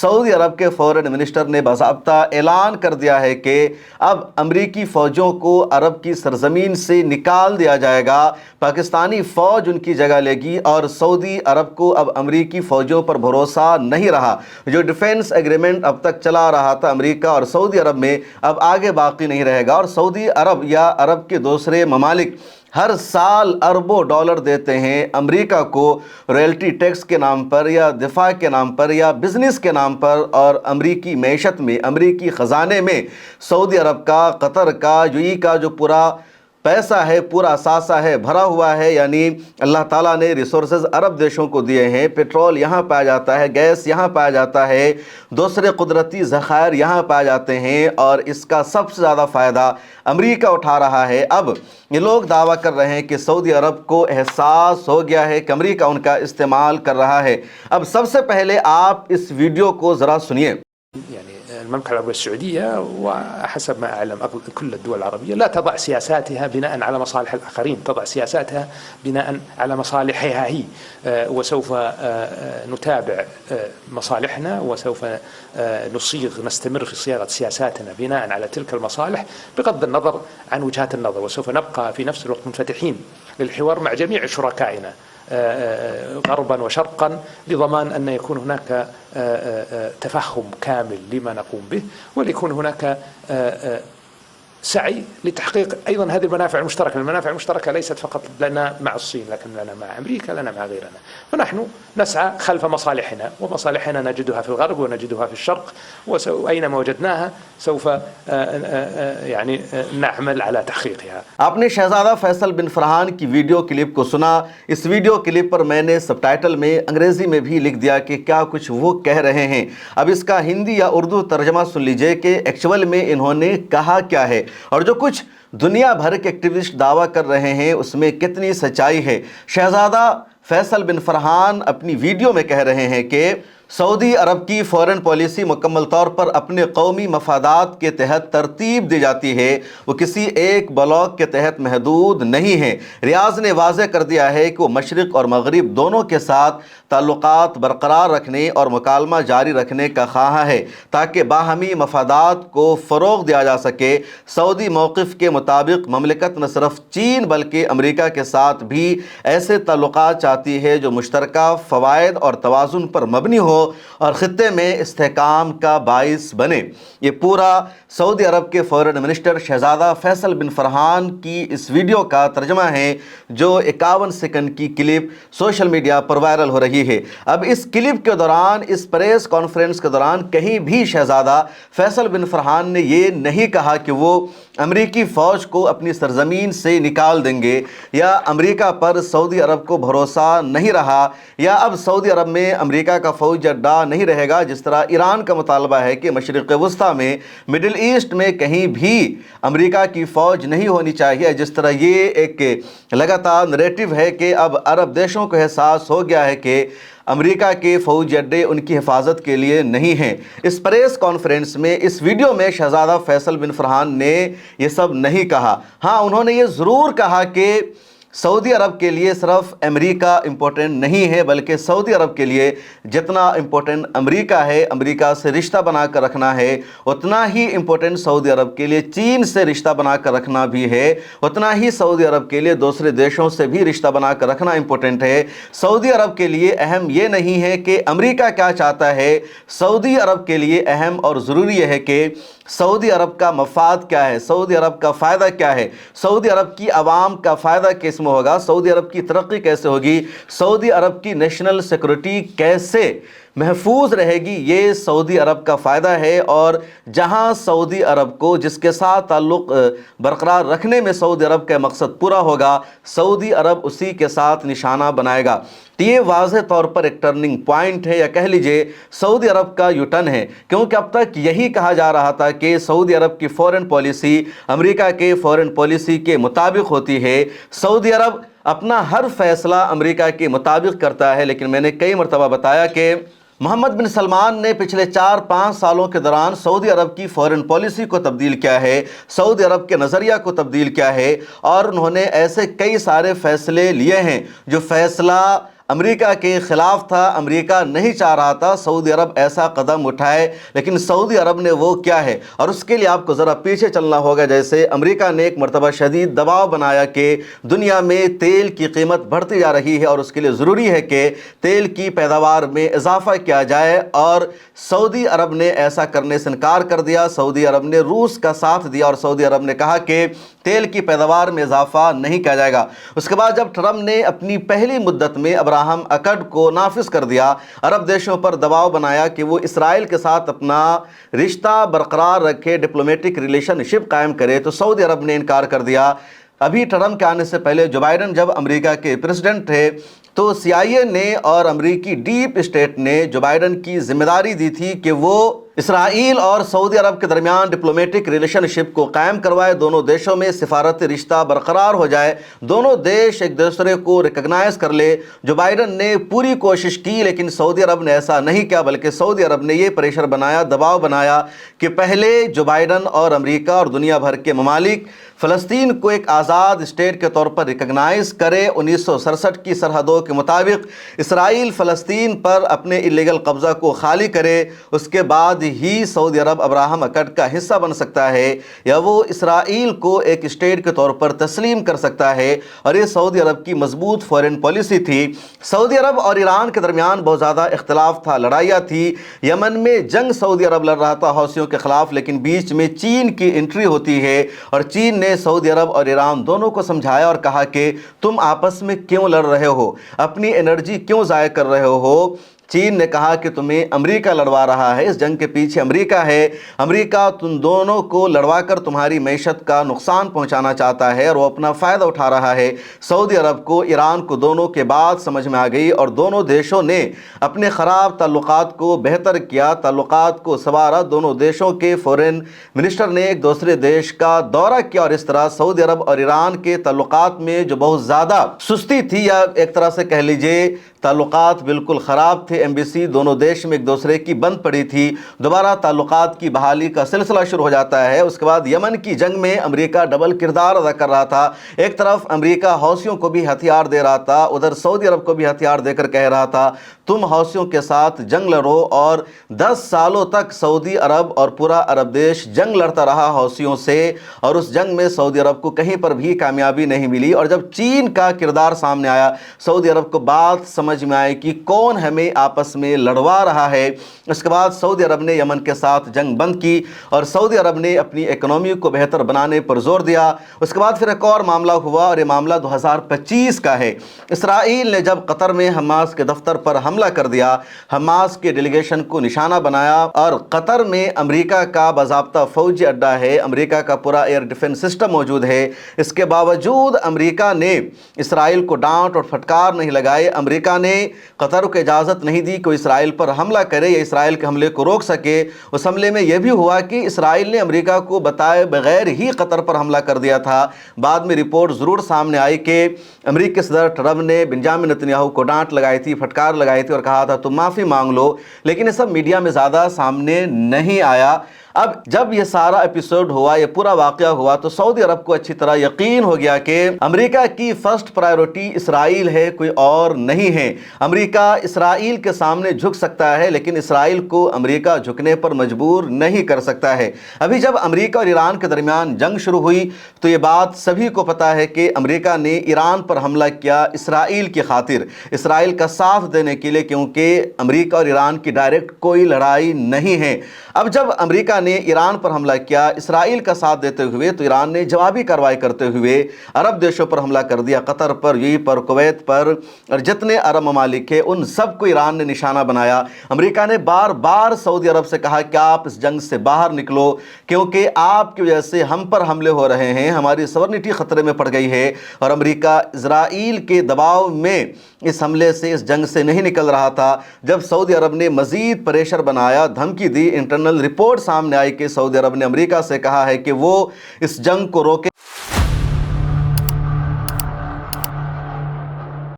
سعودی عرب کے فورن منسٹر نے باضابطہ اعلان کر دیا ہے کہ اب امریکی فوجوں کو عرب کی سرزمین سے نکال دیا جائے گا، پاکستانی فوج ان کی جگہ لے گی، اور سعودی عرب کو اب امریکی فوجوں پر بھروسہ نہیں رہا۔ جو ڈیفنس ایگریمنٹ اب تک چلا رہا تھا امریکہ اور سعودی عرب میں، اب آگے باقی نہیں رہے گا، اور سعودی عرب یا عرب کے دوسرے ممالک ہر سال اربوں ڈالر دیتے ہیں امریکہ کو رائلٹی ٹیکس کے نام پر یا دفاع کے نام پر یا بزنس کے نام پر، اور امریکی معیشت میں، امریکی خزانے میں سعودی عرب کا، قطر کا، یو اے کا جو پورا پیسہ ہے، پورا اثاثہ ہے، بھرا ہوا ہے۔ یعنی اللہ تعالیٰ نے ریسورسز عرب دیشوں کو دیے ہیں، پیٹرول یہاں پایا جاتا ہے، گیس یہاں پایا جاتا ہے، دوسرے قدرتی ذخائر یہاں پائے جاتے ہیں، اور اس کا سب سے زیادہ فائدہ امریکہ اٹھا رہا ہے۔ اب یہ لوگ دعویٰ کر رہے ہیں کہ سعودی عرب کو احساس ہو گیا ہے کہ امریکہ ان کا استعمال کر رہا ہے۔ اب سب سے پہلے آپ اس ویڈیو کو ذرا سنیے۔ المملكة العربية السعودية وحسب ما أعلم كل الدول العربية لا تضع سياساتها بناء على مصالح الآخرين، تضع سياساتها بناء على مصالحها هي، وسوف نتابع مصالحنا وسوف نستمر في صياغة سياساتنا بناء على تلك المصالح بغض النظر عن وجهات النظر، وسوف نبقى في نفس الوقت منفتحين للحوار مع جميع شركائنا غربا وشرقا لضمان أن يكون هناك تفهم كامل لما نقوم به، وليكون هناك سعي لتحقيق أيضا هذه المنافع المشتركة. المنافع المشتركة ليست فقط لنا مع الصين، لكن لنا مع أمريكا، لنا مع غيرنا، ونحن نسعى خلف مصالحنا، ومصالحنا نجدها في الغرب ونجدها في الشرق، وأينما وجدناها سوف يعني نعمل على تحقيقها۔ آپ نے شہزادہ فیصل بن فرحان کی ویڈیو کلپ کو سنا۔ اس ویڈیو کلپ پر میں نے سب ٹائٹل میں انگریزی میں بھی لکھ دیا کہ کیا کچھ وہ کہہ رہے ہیں۔ اب اس کا ہندی یا اردو ترجمہ سن لیجئے کہ ایکچول میں انہوں نے کہا کیا ہے، اور جو کچھ دنیا بھر کے ایکٹیوسٹ دعویٰ کر رہے ہیں اس میں کتنی سچائی ہے۔ شہزادہ فیصل بن فرحان اپنی ویڈیو میں کہہ رہے ہیں کہ سعودی عرب کی فورن پالیسی مکمل طور پر اپنے قومی مفادات کے تحت ترتیب دی جاتی ہے، وہ کسی ایک بلاک کے تحت محدود نہیں ہے۔ ریاض نے واضح کر دیا ہے کہ وہ مشرق اور مغرب دونوں کے ساتھ تعلقات برقرار رکھنے اور مکالمہ جاری رکھنے کا خواہاں ہے تاکہ باہمی مفادات کو فروغ دیا جا سکے۔ سعودی موقف کے مطابق مملکت نہ صرف چین بلکہ امریکہ کے ساتھ بھی ایسے تعلقات چاہتی ہے جو مشترکہ فوائد اور توازن پر مبنی ہو اور خطے میں استحکام کا باعث بنے۔ یہ پورا سعودی عرب کے فورن منسٹر شہزادہ فیصل بن فرحان کی اس ویڈیو کا ترجمہ ہے جو 51 سیکنڈ کی کلپ سوشل میڈیا پر وائرل ہو رہی ہے۔ اب اس کلپ کے دوران، اس پریس کانفرنس کے دوران کہیں بھی شہزادہ فیصل بن فرحان نے یہ نہیں کہا کہ وہ امریکی فوج کو اپنی سرزمین سے نکال دیں گے، یا امریکہ پر سعودی عرب کو بھروسہ نہیں رہا، یا اب سعودی عرب میں امریکہ کا فوج اڈا نہیں رہے گا، جس طرح ایران کا مطالبہ ہے کہ مشرق وسطیٰ میں، مڈل ایسٹ میں کہیں بھی امریکہ کی فوج نہیں ہونی چاہیے۔ جس طرح یہ ایک لگاتار نریٹو ہے کہ اب عرب دیشوں کو احساس ہو گیا ہے کہ امریکہ کے فوجی اڈے ان کی حفاظت کے لیے نہیں ہیں۔ اس پریس کانفرنس میں، اس ویڈیو میں شہزادہ فیصل بن فرحان نے یہ سب نہیں کہا۔ ہاں، انہوں نے یہ ضرور کہا کہ سعودی عرب کے لیے صرف امریکہ امپورٹنٹ نہیں ہے، بلکہ سعودی عرب کے لیے جتنا امپورٹنٹ امریکہ ہے، امریکہ سے رشتہ بنا کر رکھنا ہے، اتنا ہی امپورٹنٹ سعودی عرب کے لیے چین سے رشتہ بنا کر رکھنا بھی ہے، اتنا ہی سعودی عرب کے لیے دوسرے دیشوں سے بھی رشتہ بنا کر رکھنا امپورٹنٹ ہے۔ سعودی عرب کے لیے اہم یہ نہیں ہے کہ امریکہ کیا چاہتا ہے، سعودی عرب کے لیے اہم اور ضروری یہ ہے کہ سعودی عرب کا مفاد کیا ہے، سعودی عرب کا فائدہ کیا ہے، سعودی عرب کی عوام کا فائدہ کس میں ہوگا، سعودی عرب کی ترقی کیسے ہوگی، سعودی عرب کی نیشنل سیکورٹی کیسے محفوظ رہے گی، یہ سعودی عرب کا فائدہ ہے۔ اور جہاں سعودی عرب کو، جس کے ساتھ تعلق برقرار رکھنے میں سعودی عرب کا مقصد پورا ہوگا، سعودی عرب اسی کے ساتھ نشانہ بنائے گا۔ تو یہ واضح طور پر ایک ٹرننگ پوائنٹ ہے، یا کہہ لیجئے سعودی عرب کا یو ٹرن ہے، کیونکہ اب تک یہی کہا جا رہا تھا کہ سعودی عرب کی فورن پالیسی امریکہ کے فورن پالیسی کے مطابق ہوتی ہے۔ سعودی عرب اپنا ہر فیصلہ امریکہ کے مطابق کرتا ہے، لیکن میں نے کئی مرتبہ بتایا کہ محمد بن سلمان نے پچھلے 4-5 سالوں کے دوران سعودی عرب کی فورن پالیسی کو تبدیل کیا ہے، سعودی عرب کے نظریہ کو تبدیل کیا ہے، اور انہوں نے ایسے کئی سارے فیصلے لیے ہیں جو فیصلہ امریکہ کے خلاف تھا، امریکہ نہیں چاہ رہا تھا سعودی عرب ایسا قدم اٹھائے، لیکن سعودی عرب نے وہ کیا ہے، اور اس کے لیے آپ کو ذرا پیچھے چلنا ہوگا۔ جیسے امریکہ نے ایک مرتبہ شدید دباؤ بنایا کہ دنیا میں تیل کی قیمت بڑھتی جا رہی ہے اور اس کے لیے ضروری ہے کہ تیل کی پیداوار میں اضافہ کیا جائے، اور سعودی عرب نے ایسا کرنے سے انکار کر دیا۔ سعودی عرب نے روس کا ساتھ دیا اور سعودی عرب نے کہا کہ تیل کی پیداوار میں اضافہ نہیں کیا جائے گا۔ اس کے بعد جب ٹرمپ نے اپنی پہلی مدت میں ابراہم اکرڈ کو نافذ کر دیا، عرب دیشوں پر دباؤ بنایا کہ وہ اسرائیل کے ساتھ اپنا رشتہ برقرار رکھے، ڈپلومیٹک ریلیشن شپ قائم کرے، تو سعودی عرب نے انکار کر دیا۔ ابھی ٹرمپ کے آنے سے پہلے جو بائیڈن جب امریکہ کے پریزیڈنٹ تھے تو CIA نے اور امریکی ڈیپ اسٹیٹ نے جو بائیڈن کی ذمہ داری دی تھی کہ وہ اسرائیل اور سعودی عرب کے درمیان ڈپلومیٹک ریلیشن شپ کو قائم کروائے، دونوں دیشوں میں سفارتی رشتہ برقرار ہو جائے، دونوں دیش ایک دوسرے کو ریکگنائز کر لے۔ جو بائیڈن نے پوری کوشش کی، لیکن سعودی عرب نے ایسا نہیں کیا، بلکہ سعودی عرب نے یہ پریشر بنایا، دباؤ بنایا کہ پہلے جو بائیڈن اور امریکہ اور دنیا بھر کے ممالک فلسطین کو ایک آزاد اسٹیٹ کے طور پر ریکگنائز کرے۔ 1967 کی سرحدوں کے مطابق اسرائیل فلسطین پر اپنے اللیگل قبضہ کو خالی کرے، اس کے بعد ہی سعودی عرب ابراہم اکرڈ کا حصہ بن سکتا ہے یا وہ اسرائیل کو ایک اسٹیٹ کے طور پر تسلیم کر سکتا ہے، اور یہ سعودی عرب کی مضبوط فورن پالیسی تھی۔ سعودی عرب اور ایران کے درمیان بہت زیادہ اختلاف تھا، لڑائیاں تھی، یمن میں جنگ سعودی عرب لڑ رہا تھا حوثیوں کے خلاف، لیکن بیچ میں چین کی انٹری ہوتی ہے اور چین نے سعودی عرب اور ایران دونوں کو سمجھایا اور کہا کہ تم آپس میں کیوں لڑ رہے ہو، اپنی انرجی کیوں ضائع کر رہے ہو۔ چین نے کہا کہ تمہیں امریکہ لڑوا رہا ہے، اس جنگ کے پیچھے امریکہ ہے، امریکہ تم دونوں کو لڑوا کر تمہاری معیشت کا نقصان پہنچانا چاہتا ہے اور وہ اپنا فائدہ اٹھا رہا ہے۔ سعودی عرب کو، ایران کو، دونوں کے بعد سمجھ میں آ گئی اور دونوں دیشوں نے اپنے خراب تعلقات کو بہتر کیا، تعلقات کو سنوارا۔ دونوں دیشوں کے فورن منسٹر نے ایک دوسرے دیش کا دورہ کیا اور اس طرح سعودی عرب اور ایران کے تعلقات میں جو بہت زیادہ سستی تھی، یا ایک طرح سے کہہ لیجئے تعلقات بالکل خراب تھے، ایمبیسی دونوں دیش میں ایک دوسرے کی بند پڑی تھی، دوبارہ تعلقات کی بحالی کا سلسلہ شروع ہو جاتا ہے۔ اس کے بعد یمن کی جنگ میں امریکہ ڈبل کردار ادا کر رہا تھا، ایک طرف امریکہ حوثیوں کو بھی ہتھیار دے رہا تھا، ادھر سعودی عرب کو بھی ہتھیار دے کر کہہ رہا تھا تم حوثیوں کے ساتھ جنگ لڑو، اور 10 سالوں تک سعودی عرب اور پورا عرب دیش جنگ لڑتا رہا حوثیوں سے، اور اس جنگ میں سعودی عرب کو کہیں پر بھی کامیابی نہیں ملی۔ اور جب چین کا کردار سامنے آیا، سعودی عرب کو بات سمجھ میں آئی کہ کون ہمیں آپس میں لڑوا رہا ہے۔ اس کے بعد سعودی عرب نے یمن کے ساتھ جنگ بند کی اور سعودی عرب نے اپنی اکنومی کو بہتر بنانے پر زور دیا۔ اس کے بعد پھر ایک اور معاملہ ہوا اور یہ معاملہ 2025 کا ہے۔ اسرائیل نے جب قطر میں حماس کے دفتر پر حملہ کر دیا، حماس کے ڈیلیگیشن کو نشانہ بنایا، اور قطر میں امریکہ کا باضابطہ فوجی اڈہ ہے، امریکہ کا پورا ایئر ڈیفنس سسٹم موجود ہے، اس کے باوجود امریکہ نے اسرائیل کو ڈانٹ اور پھٹکار نہیں لگائے۔ امریکہ نے قطر کو اجازت نہیں دی کہ اسرائیل پر حملہ کرے یا اسرائیل کے حملے کو روک سکے۔ اس حملے میں یہ بھی ہوا کہ اسرائیل نے امریکہ کو بتائے بغیر ہی قطر پر حملہ کر دیا تھا۔ بعد میں رپورٹ ضرور سامنے آئی کہ امریکی صدر ٹرمپ نے بنجامن نتنیاہو کو ڈانٹ لگائی تھی، پھٹکار لگائی تھی اور کہا تھا تم معافی مانگ لو، لیکن یہ سب میڈیا میں زیادہ سامنے نہیں آیا۔ اب جب یہ سارا ایپیسوڈ ہوا، یہ پورا واقعہ ہوا، تو سعودی عرب کو اچھی طرح یقین ہو گیا کہ امریکہ کی فرسٹ پرائیورٹی اسرائیل ہے، کوئی اور نہیں ہے۔ امریکہ اسرائیل کے سامنے جھک سکتا ہے، لیکن اسرائیل کو امریکہ جھکنے پر مجبور نہیں کر سکتا ہے۔ ابھی جب امریکہ اور ایران کے درمیان جنگ شروع ہوئی تو یہ بات سبھی کو پتا ہے کہ امریکہ نے ایران پر حملہ کیا اسرائیل کی خاطر، اسرائیل کا ساتھ دینے کے لیے، کیونکہ امریکہ اور ایران کی ڈائریکٹ کوئی لڑائی نہیں ہے۔ اب جب امریکہ نے ایران پر حملہ کیا اسرائیل کا ساتھ دیتے ہوئے، تو ایران نے جوابی کارروائی کرتے ہوئے عرب دیشوں پر حملہ کر دیا، قطر پر، UAE پر، کویت پر، اور جتنے عرب ممالک ہیں ان سب کو ایران نے نشانہ بنایا۔ امریکہ نے بار بار سعودی عرب سے کہا کہ آپ اس جنگ سے باہر نکلو، کیونکہ آپ کی وجہ سے ہم پر حملے ہو رہے ہیں، ہماری سورنٹی خطرے میں پڑ گئی ہے، اور امریکہ اسرائیل کے دباؤ میں اس حملے سے، اس جنگ سے نہیں نکل رہا تھا۔ جب سعودی عرب نے مزید پریشر بنایا، دھمکی دی، انٹرنل رپورٹ سامنے آئی کہ سعودی عرب نے امریکہ سے کہا ہے کہ وہ اس جنگ کو روکے۔